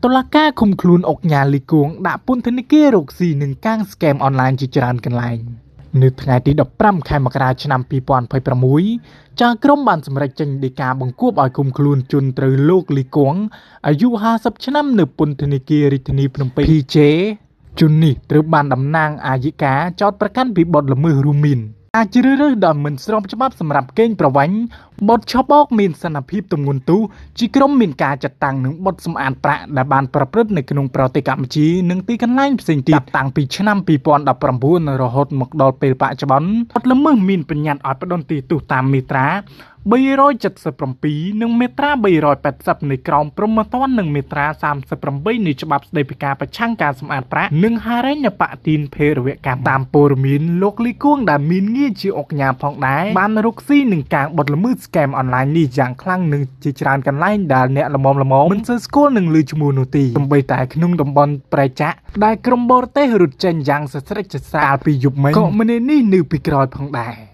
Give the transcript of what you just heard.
តុលាការឃុំខ្លួនអុកញ៉ាលីគួងដាក់ពន្ធនាគាររកស៊ីនឹងកាងស្កេមអនឡាញជាច្រើនកន្លែងនៅថ្ងៃទី15ខែមករាឆ្នាំ2026ចៅក្រមបានសម្រេចចេញដីកាបង្គាប់ឲ្យឃុំខ្លួនជនត្រូវលោកលីគួងអាយុ50ឆ្នាំនៅពន្ធនាគាររាជធានីភ្នំពេញ PJ ជននេះត្រូវបានតំណាងអាយិកាចោទប្រកាន់ពីបទល្មើសរួមមានអាចជ្រើសរើសដោយមិនស្របច្បាប់សម្រាប់កេងប្រវ័ញ្ចបទឆបោកមានសន្តិភាពទម្ងន់ទោសជាក្រុមមានការចាត់តាំងនឹងបទសម្អាតប្រាក់ដែលបានប្រព្រឹត្តនៅក្នុងប្រទេសកម្ពុជានិងទីកន្លែងផ្សេងទៀតតាំងពីឆ្នាំ2019រហូតមកដល់ពេលបច្ចុប្បន្នបទល្មើសមានបញ្ញត្តិឲ្យផ្ដន្ទាទោសតាមមាត្រា377និងមាត្រា380នៃក្រមព្រហ្មទណ្ឌនិងមាត្រា38នៃច្បាប់ស្តីពីការប្រឆាំងការសម្អាតប្រាក់និងហិរញ្ញបទានភេរវកម្មតាមព័ត៌មានលោកលីគួងដែលមានងារជាអុកញ៉ាផងដែរបានរកស៊ីនឹងការបទល្មើសស្កេមអនឡាញនេះយ៉ាងខ្លាំងនឹងជាច្រើនកន្លែងដែលអ្នកល្មមមិនសូវស្គាល់នឹងឮឈ្មោះនោះទេទោះបីតែក្នុងតំបន់ប្រៃចាក់ដែលក្រុមបរទេសរត់ចេញយ៉ាងសស្រិចសស្រាលពីយប់មិញក៏ម្នាក់នេះនៅពីក្រោយផងដែរ